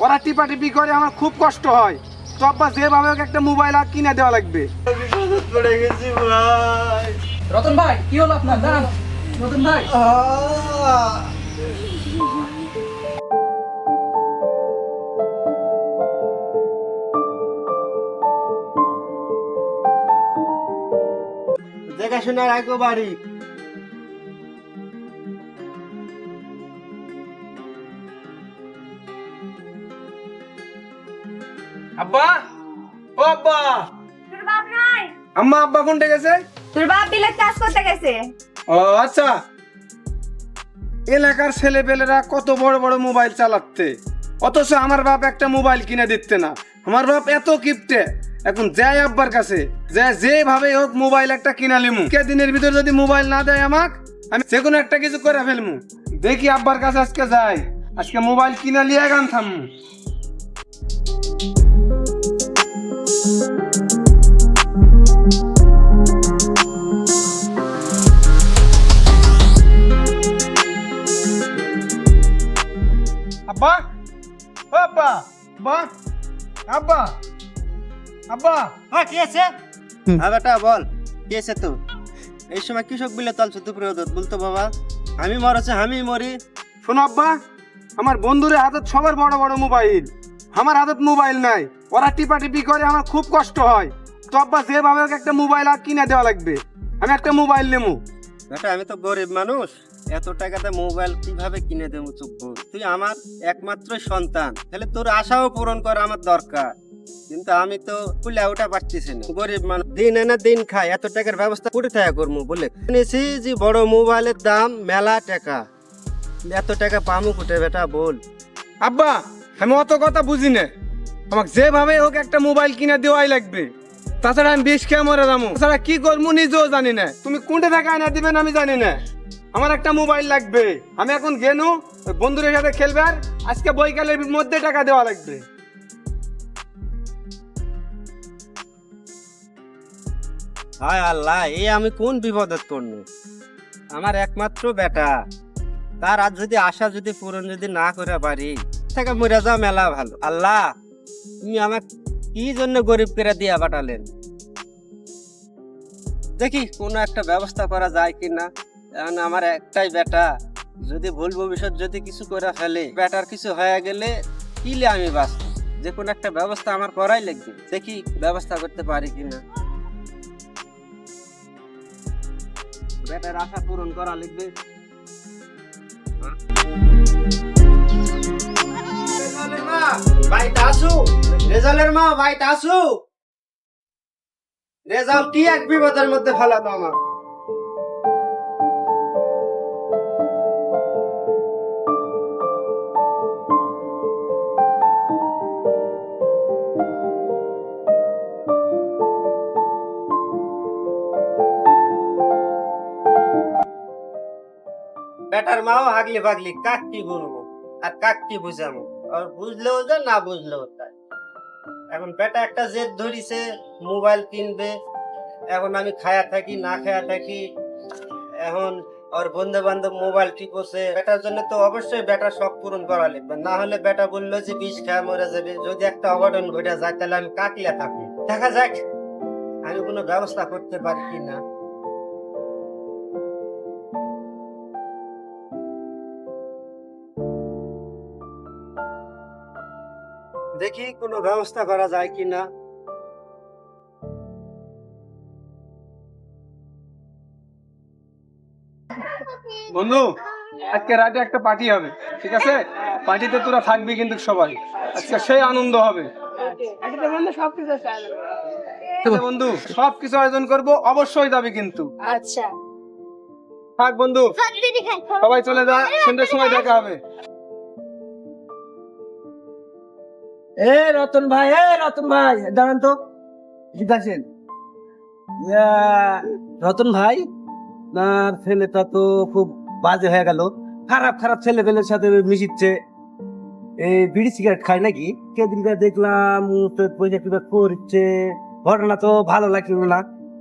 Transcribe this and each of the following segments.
ওরা টিপাটিপি করে, আমার খুব কষ্ট হয়। তো আব্বা যেভাবে হোক একটা মোবাইল আর কিনে দেওয়া লাগবে। বিপদে পড়ে গেছি ভাই। রতন ভাই কি হলো আপনার? দাঁড়ান রতন ভাই। দেখাশোনা রাখো বাড়ি। আব্বা, ও আব্বা। তোর বাপ নাই? আম্মা, আব্বা কোনটা গেছে? তোর বাপ বিলেত কাজ করতে গেছে। ও আচ্ছা। এলাকার ছেলেপেলেরা কত বড় বড় মোবাইল চালাচ্ছে, অথচ আমার বাপ একটা মোবাইল কিনে দিচ্ছে না। আমার বাপ এত কিপটে। এখন যাই আব্বার কাছে, যেভাবে হোক মোবাইল একটা কিনা লিমু। দিনের ভিতর যদি মোবাইল না দেয় আমাক, আমি যে কোনো একটা কিছু করে ফেলমু। দেখি আব্বার কাছে আজকে যাই, আজকে মোবাইল কিনা লিয়ে গান থামু। আব্বা, ও আব্বা, আব্বা, আব্বা, আব্বা। হ্যাঁ, কি আছে? হ্যাঁ বেটা বল, কি আছে তো? এই সময় কৃষক বিলে চলছে দুপুরে বলতো বাবা, আমি মরেছে আমি মরি। শোনো আব্বা, আমার বন্ধুদের হাতত সবার বড় বড় মোবাইল, আমার হাতত মোবাইল নাই। ওরা টিপাটিপি করে, আমার খুব কষ্ট হয়। তো আব্বা যেভাবে হোক একটা মোবাইল আর কিনে দেওয়া লাগবে। আমি একটা মোবাইল নেবো। বেটা আমি তো গরিব মানুষ, এত টাকাতে মোবাইল কিভাবে কিনে দেবো? চুপ, তুই আমার একমাত্র সন্তান, তাহলে তোর আশাও পূরণ করা আমার দরকার। কিন্তু আমি তো খুলে ওটা পারতেছি না, গরিব মানুষ, দিন এনে দিন খাই, এত টাকার ব্যবস্থা করে থাকা করবো বলে শুনেছি যে বড় মোবাইলের দাম মেলা টাকা। এত টাকা পামু কোটে বেটা বল? আব্বা, আমি অত কথা বুঝি না। আমাকে যেভাবে হোক একটা মোবাইল কিনে দেওয়াই লাগবে। তাছাড়া আমি বিষ খেয়ে মরে যাবো। তাছাড়া কি করবো নিজেও জানি না। তুমি কোনটা টাকা এনে দিবেন আমি জানি না। আমার একটা মোবাইল লাগবে। আমি এখন গেনু, ওই বন্ধুদের সাথে খেলবে, আর আজকে বৈকালের মধ্যে টাকা দেওয়া লাগবে। হায় আল্লাহ, এই আমি কোন বিপদত পড়নু? আমার একমাত্র বেটা, তার আজ যদি আশা যদি পূরণ যদি না করে পারি, থেকে মরে যাওয়া মেলা ভালো। আল্লাহ, তুমি আমার কি জন্য গরিব করে দিয়া পাঠালেন? দেখি কোনো একটা ব্যবস্থা করা যায় কিনা। এখন আমার একটাই বেটা, যদি ভুল ভবিষ্যৎ যদি কিছু করে ফেলে, বেটার কিছু হয়ে গেলে কিলে আমি বাঁচব। যে কোনো একটা ব্যবস্থা আমার করাই লাগবে। দেখি ব্যবস্থা করতে পারি কিনা। বেটার আশা পূরণ করা লাগবে। বাইতে আসু, রেজালের মা বাইতে আসু। রেজাল কি এক বিপদের মধ্যে ফেলাতো আমার। বেটার মাও হাগলি ভাগলি, কাক কি বলবো আর কাক কি বুঝাবো? আর বুঝলেও যা, না বুঝলেও তাই। এখন বেটা একটা জেদ ধরিছে মোবাইল কিনবে। এখন আমি খায়া থাকি না খায়া থাকি, এখন ওর বন্ধু বান্ধব মোবাইল টিপছে। বেটার জন্য তো অবশ্যই বেটার শখ পূরণ করা লাগবে, না হলে বেটা বললো যে বিষ খায় মরে যাবে। যদি একটা অঘটন ঘটে যায় তাহলে আমি কাকলে থাকি। দেখা যাক আমি কোনো ব্যবস্থা করতে পারি কিনা। দেখি কোনো ব্যবস্থা করা যায় কিনা। বন্ধু, আজকে রাতে একটা পার্টি হবে, ঠিক আছে? পার্টিতে তোরা থাকবি কিন্তু সবাই। আজকে সেই আনন্দ হবে। বন্ধু, সবকিছু আয়োজন করব, অবশ্যই যাবে কিন্তু। আচ্ছা থাক বন্ধু, সবাই চলে যা, সন্ধ্যের সময় দেখা হবে। এ রতন ভাই, দাঁড়ান তো, আসেন। রতন ভাই, না ছেলেটা তো খুব বাজে হয়ে গেল। খারাপ খারাপ ছেলে পেলের সাথে মিশিচ্ছে। এই বিড়ি সিগারেট খায় নাকি? সেদিনকে দেখলাম পয়সা কিবা করছে। ঘটনা তো ভালো লাগছিল না।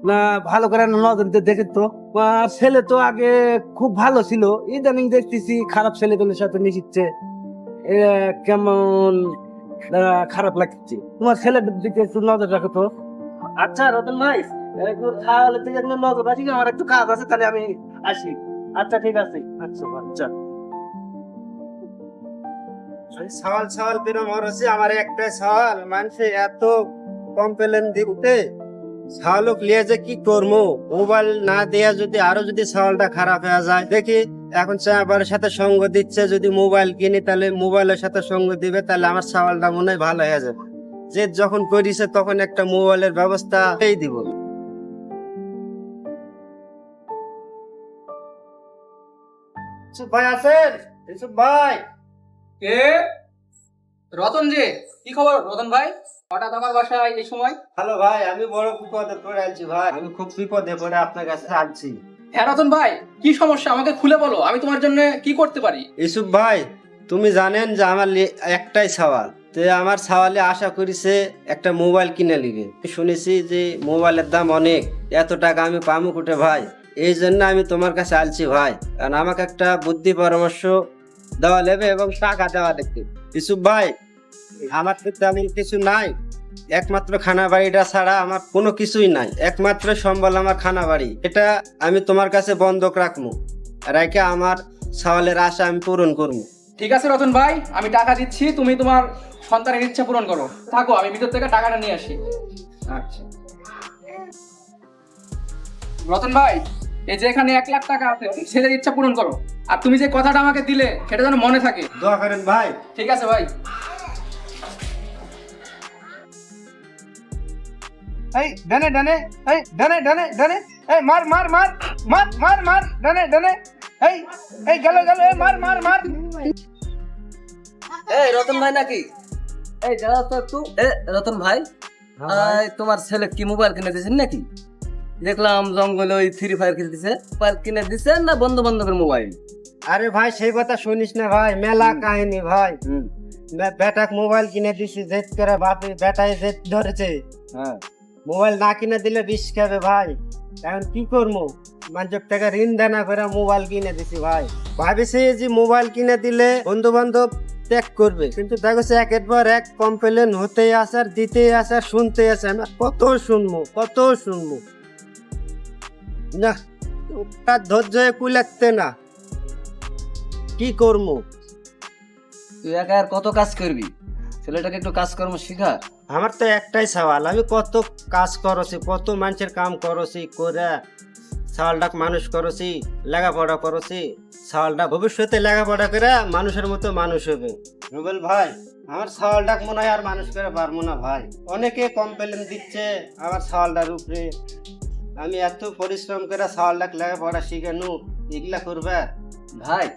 না ভালো করে নজর দিয়ে দেখেন তো। আর ছেলে তো আগে খুব ভালো ছিল, ইদানিং দেখতেছি খারাপ ছেলে পেলের সাথে মিশিচ্ছে। এ, কেমন খারাপ লাগছে। তোমার ছেলের দিকে একটু নজর রাখো তো। আচ্ছা রতন ভাই, একটু তাহলে তুই একটু নজর রাখি, আমার একটু কাজ আছে, তাহলে আমি আসি। আচ্ছা ঠিক আছে। আচ্ছা আচ্ছা। সওয়াল সওয়াল করে মরছে, আমার একটা সওয়াল মানুষে এত কমপ্লেন দিতে সওয়ালক লিয়ে যে কি করবো, মোবাইল না দেয়া যদি আরো যদি সওয়ালটা খারাপ হয়ে যায়। দেখি এখন সে আবার সাথে সঙ্গ দিচ্ছে, যদি মোবাইল কিনি তাহলে মোবাইলের সাথে সঙ্গ দিবে, তাহলে আমার সওয়ালটা মনে হয় ভালো হয়ে যাবে। যে যখন করিছে তখন একটা মোবাইলের ব্যবস্থা এই দিব। ইউসুফ ভাই আছেন? ইউসুফ ভাই। কে? রতন যে, কি খবর রতন ভাই? হঠাৎ আমার বাসায় এই সময়? হ্যালো ভাই, আমি বড় বিপদে পড়ে আছি ভাই, আমি খুব বিপদে পড়ে আপনার কাছে আসছি। হ্যাঁ রতন ভাই, কি সমস্যা আমাকে খুলে বলো, আমি তোমার জন্য কি করতে পারি? ইউসুফ ভাই, তুমি জানেন যে আমার একটাই সওয়াল, তো আমার সওয়ালে আশা করিছে একটা মোবাইল কিনে নিবে। শুনেছি যে মোবাইলের দাম অনেক, এত টাকা আমি পামু কুটে ভাই, এই জন্য আমি তোমার কাছে আলছি ভাই, কারণ আমাকে একটা বুদ্ধি পরামর্শ দেওয়া নেবে এবং টাকা দেওয়া দেখতে। ইউসুফ ভাই, আমার তো তেমন কিছু নাই, একমাত্র খানা বাড়িটা ছাড়া আমার কোনো কিছুই নাই, একমাত্র সম্বল আমার খানা বাড়ি, এটা আমি তোমার কাছে বন্ধক রাখবো, রেখে আমার সওয়ালের আশা আমি পূরণ করবো। ঠিক আছে রতন ভাই, আমি টাকা দিচ্ছি, তুমি তোমার সন্তানের ইচ্ছা পূরণ করো। থাকো, আমি ভিতর থেকে টাকাটা নিয়ে আসি। আচ্ছা রতন ভাই, এই যে এখানে 1 লাখ টাকা আছে, ছেলের ইচ্ছা পূরণ করো। আর তুমি যে কথাটা আমাকে দিলে সেটা যেন মনে থাকে। দোয়া করেন ভাই। ঠিক আছে ভাই। এই ডানে ডানে, এই ডানে ডানে ডানে, এই মার মার মার মার মার মার, ডানে ডানে, এই এই গেল গেল, এই মার মার মার। এই রতন ভাই নাকি? এই যারা তো একটু রতন ভাই, এই তোমার ছেলে কি মোবাইল কিনে দিয়েছেন নাকি? দেখলাম জঙ্গলে ওই ফ্রি ফায়ার কিনে দিছে। মোবাইল কিনে দিছেন না বন্ধু বান্ধবের মোবাইল? আরে ভাই, সেই কথা শুনিস না ভাই, মেলা কাহিনী ভাই। বেটাক মোবাইল কিনে দিছি, জেদ করে বাপে বেটায় জেদ ধরেছে, হ্যাঁ। মোবাইল না কিনে দিলে বিষ খাবে ভাই। এখন কি করবো, মানুষের টাকা ঋণ দেনা করে মোবাইল কিনে দিছি ভাই। ভাবিছি যে মোবাইল কিনে দিলে বন্ধু বান্ধব ত্যাগ করবে, কিন্তু দেখো একের পর এক কমপ্লেন হতেই আছে, আর দিতেই আছে, আর শুনতেই আছে। আমরা কত শুনবো কত শুনবো, না তার ধৈর্য কুলাতে না, কি করবো। তুই একা আর কত কাজ করবি? ছেলেটাকে একটু কাজকর্ম শিখা। আমার তো একটাই সওয়াল, আমি কত কাজ করছি, কত মানুষের কাম করছি, করে সওয়ালটাকে মানুষ করছি, লেখাপড়া করছি, সওয়ালটা ভবিষ্যতে লেখাপড়া করে মানুষের মতো মানুষ হবে। রুবেল ভাই, আমার সওয়ালটাকে মনে হয় আর মানুষ করে পারবো না ভাই, অনেকে কমপ্লেন দিচ্ছে আমার সওয়ালটার উপরে। আমি এত পরিশ্রম করে সওয়ালটাকে লেখাপড়া শিখানো, এগুলা করবে ভাই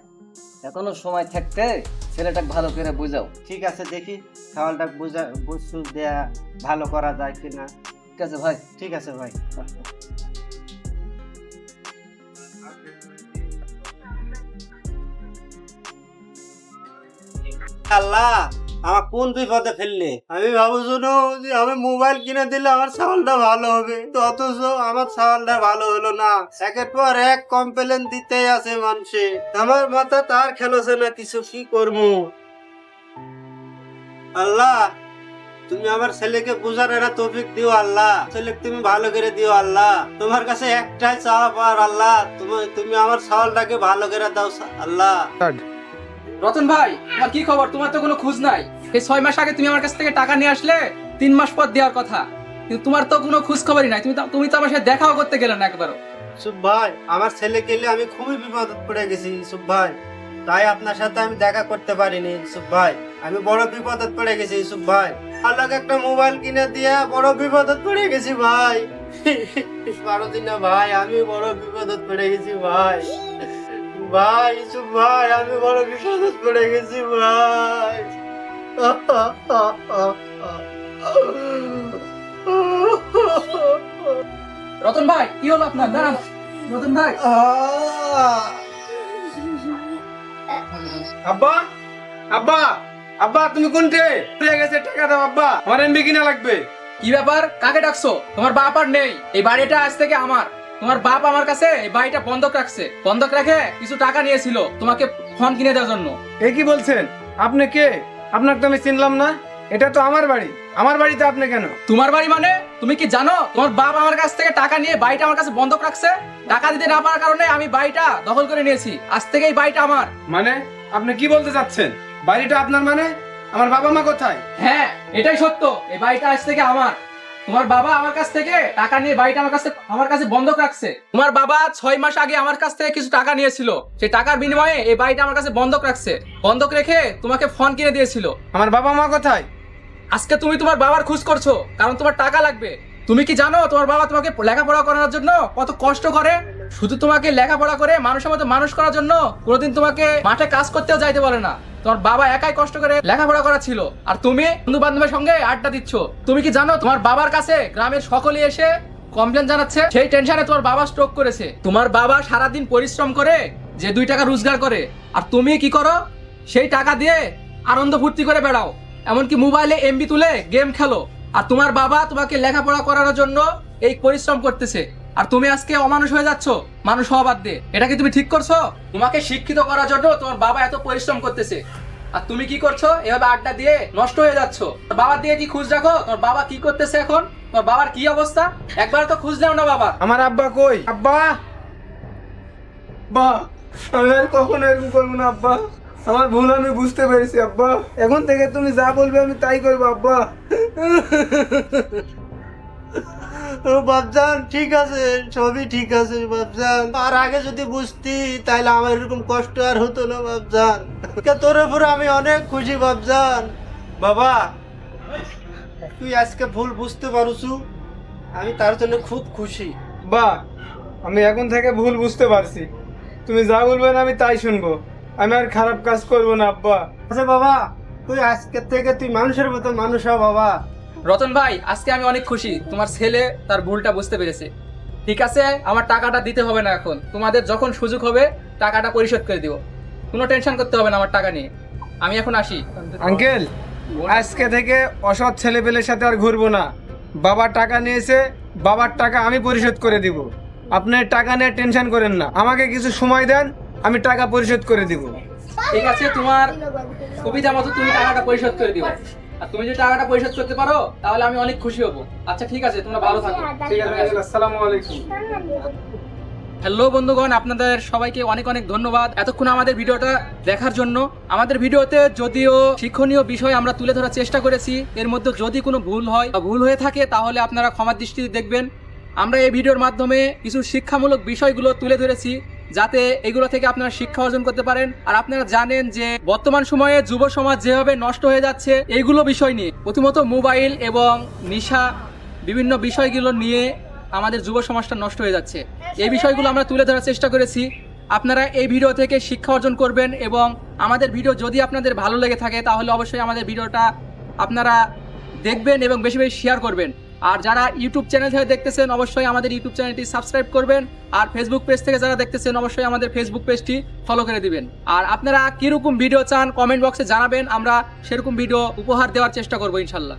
এখনো সময় থাকতে ছেলেটাকে ভালো করে বুঝাও। ঠিক আছে, দেখি সওয়ালটা বুঝু দেয়া ভালো করা যায় কিনা। ঠিক আছে ভাই। ঠিক আছে ভাই। আল্লাহ, আমার কোন বিপদে ফেললে? আমি ভাবছিলো যে আমি মোবাইল কিনে দিলে আমার সাওয়ালটা ভালো হবে, তো অথচ আমার সাওয়ালটা ভালো হলো না। একের পর এক কমপ্লেন দিতেই আছে মানুষে, আমার মাথা তার খেলছে না কিছু, কি করবো। আল্লাহ, তুমি আমার ছেলেকে বুঝার একটা তৌফিক দিও আল্লাহ, ছেলেকে তুমি ভালো করে দিও আল্লাহ। তোমার কাছে একটাই চাওয়া পাওয়ার আল্লাহ, তুমি আমার সাওয়ালটাকে ভালো করে দাও আল্লাহ। রতন ভাই, তোমার কি খবর? তোমার তো কোনো খোঁজ নাই। এই 6 মাস আগে তুমি আমার কাছ থেকে টাকা নিয়ে আসলে 3 মাস পর দেওয়ার কথা, কিন্তু তোমার তো কোনো খোঁজ খবরই নাই। তুমি তো আমার সাথে দেখাও করতে গেলে না একবারও। ইউসুফ ভাই, আমার ছেলেকে নিয়ে আমি খুবই বিপদে পড়ে গেছি ইউসুফ ভাই, তাই আপনার সাথে আমি দেখা করতে পারিনি ইউসুফ ভাই। আমি বড় বিপদে পড়ে গেছি ইউসুফ ভাই, আল্লাহকে একটা মোবাইল কিনে দিয়ে বড় বিপদে পড়ে গেছি ভাই। 12 দিনে ভাই আমি বড় বিপদে পড়ে গেছি ভাই। ভাই ইউসুফ ভাই, আমি বড় বিপদে পড়ে গেছি ভাই। রতন ভাই, কি হলো আপনার? দাঁড়ান রতন ভাই। আব্বা আব্বা আব্বা, তুমি কোনটে? ভুলে গেছে, টাকা দাও আব্বা, আমার এমবি কিনা লাগবে। কি ব্যাপার? কাকে ডাকছো? তোমার বাপ আর নেই, এই বাড়িটা আজ থেকে আমার। তোমার বাপ আমার কাছে এই বাড়িটা বন্ধক রাখছে, বন্ধক রেখে কিছু টাকা নিয়েছিল তোমাকে ফোন কিনে দেওয়ার জন্য। এ কি বলছেন? আপনি কে? আপনাকে তো আমি চিনলাম না। এটা তো আমার বাড়ি। আমার বাড়িতে আপনি কেন? তোমার বাড়ি মানে? তুমি কি জানো তোমার বাপ আমার কাছ থেকে টাকা নিয়ে বাড়িটা আমার কাছে বন্ধক রাখছে? টাকা দিতে না পারার কারণে আমি বাড়িটা দখল করে নিয়েছি। আজ থেকে এই বাড়িটা আমার। মানে আপনি কি বলতে চাচ্ছেন? বাড়িটা আপনার মানে? আমার বাবা মা কোথায়? হ্যাঁ, এটাই সত্য। এই বাড়িটা আজ থেকে আমার। তোমার বাবা আমার কাছ থেকে টাকা নিয়ে বাড়িটা আমার কাছে বন্ধক রাখছে। তোমার বাবা 6 মাস আগে আমার কাছ থেকে কিছু টাকা নিয়েছিল। সেই টাকার বিনিময়ে এই বাড়িটা আমার কাছে বন্ধক রাখছে। বন্ধক রেখে তোমাকে ফোন কিনে দিয়েছিল। আমার বাবা মা কোথায়? আজকে তুমি তোমার বাবার খোঁজ করছো কারণ তোমার টাকা লাগবে। তুমি কি জানো তোমার বাবা তোমাকে লেখাপড়া করানোর জন্য কত কষ্ট করে? শুধু তোমাকে লেখাপড়া করে মানুষের মতো মানুষ করার জন্য কোনোদিন তোমাকে মাঠে কাজ করতেও যাইতে বলে না। তোমার বাবা একাই কষ্ট করে লেখাপড়া করা ছিল, আর তুমি বন্ধু বান্ধবের সঙ্গে আড্ডা দিচ্ছ। তুমি কি জানো তোমার বাবার কাছে গ্রামের সকলেই এসে কমপ্লেন জানাচ্ছে? সেই টেনশনে তোমার বাবা স্ট্রোক করেছে। তোমার বাবা সারাদিন পরিশ্রম করে যে 2 টাকা রোজগার করে, আর তুমি কি করো? সেই টাকা দিয়ে আনন্দ ফুর্তি করে বেড়াও, এমনকি মোবাইলে এমবি তুলে গেম খেলো। আর তোমার বাবা তোমাকে লেখাপড়া করানোর জন্য এই পরিশ্রম করতেছে, আর তুমি আজকে অমানুষ হয়ে যাচ্ছ মানুষ হওয়া বাদ দিয়ে। এটা কি তুমি ঠিক করছো? তোমাকে শিক্ষিত করার জন্য তোমার বাবা এত পরিশ্রম করতেছে, আর তুমি কি করছো? এভাবে আড্ডা দিয়ে নষ্ট হয়ে যাচ্ছ। তোর বাবার দিয়ে কি খোঁজ রাখো? তোর বাবা কি করতেছে এখন? তোর বাবার কি অবস্থা? একবার তো খোঁজ নাও না বাবা। আমার আব্বা কই? আব্বা, বা আমি আর কখনো এরকম করবো না আব্বা। আমার ভুল আমি বুঝতে পেরেছি আব্বা। এখন থেকে তুমি যা বলবে আমি তাই করবো আব্বা। ও বাপজান, ঠিক আছে, সবই ঠিক আছে বাপজান। আর আগে যদি বুঝতি তাহলে আমার এরকম কষ্ট আর হতো না বাপজান। তোর উপরে আমি অনেক খুশি বাপজান। বাবা, তুই আজকে ভুল বুঝতে পারছু, আমি তার জন্য খুব খুশি। বা আমি এখন থেকে ভুল বুঝতে পারছি। তুমি যা বলবে না আমি তাই শুনবো। আমি আর খারাপ কাজ করবো না আব্বা। আচ্ছা বাবা, তুই আজকে থেকে তুই মানুষের মতো মানুষ হ বাবা। রতন ভাই, আজকে আমি অনেক খুশি তোমার ছেলে তার ভুলটা বুঝতে পেরেছে। ঠিক আছে, আমার টাকাটা দিতে হবে না এখন। তোমাদের যখন সুযোগ হবে টাকাটা পরিশোধ করে দিব। কোনো টেনশন করতে হবে না আমার টাকা নিয়ে। আমি এখন আসি। আঙ্কেল, আজকে থেকে অসৎ ছেলেপেলের সাথে আর ঘুরবো না। বাবার টাকা নিয়েছে, বাবার টাকা আমি পরিশোধ করে দিব। আপনি টাকা নিয়ে টেনশন করেন না। আমাকে কিছু সময় দেন, আমি টাকা পরিশোধ করে দিব। ঠিক আছে, তোমার সুবিধা মতো তুমি টাকাটা পরিশোধ করে দিও। আর তুমি যদি টাকাটা পরিশোধ করতে পারো তাহলে আমি অনেক খুশি হব। আচ্ছা ঠিক আছে, তোমরা ভালো থাকো। ঠিক আছে, আসসালামু আলাইকুম। হ্যালো বন্ধুগণ, আপনাদের সবাইকে অনেক অনেক ধন্যবাদ এতক্ষণ আমাদের ভিডিওটা দেখার জন্য। আমাদের ভিডিওতে যদিও শিক্ষণীয় বিষয় আমরা তুলে ধরার চেষ্টা করেছি, এর মধ্যে যদি কোনো ভুল হয় বা ভুল হয়ে থাকে তাহলে আপনারা ক্ষমার দৃষ্টিতে দেখবেন। আমরা এই ভিডিওর মাধ্যমে কিছু শিক্ষামূলক বিষয়গুলো তুলে ধরেছি যাতে এগুলো থেকে আপনারা শিক্ষা অর্জন করতে পারেন। আর আপনারা জানেন যে বর্তমান সময়ে যুব সমাজ যেভাবে নষ্ট হয়ে যাচ্ছে এইগুলো বিষয় নিয়ে, প্রথমত মোবাইল এবং নেশা বিভিন্ন বিষয়গুলো নিয়ে আমাদের যুব সমাজটা নষ্ট হয়ে যাচ্ছে। এই বিষয়গুলো আমরা তুলে ধরার চেষ্টা করেছি। আপনারা এই ভিডিও থেকে শিক্ষা অর্জন করবেন, এবং আমাদের ভিডিও যদি আপনাদের ভালো লেগে থাকে তাহলে অবশ্যই আমাদের ভিডিওটা আপনারা দেখবেন এবং বেশি বেশি শেয়ার করবেন। আর যারা ইউটিউব চ্যানেল থেকে দেখতেছেন অবশ্যই আমাদের ইউটিউব চ্যানেলটি সাবস্ক্রাইব করবেন, আর ফেসবুক পেজ থেকে যারা দেখতেছেন অবশ্যই আমাদের ফেসবুক পেজটি ফলো করে দিবেন। আর আপনারা কীরকম ভিডিও চান কমেন্ট বক্সে জানাবেন, আমরা সেরকম ভিডিও উপহার দেওয়ার চেষ্টা করবো ইনশাল্লাহ।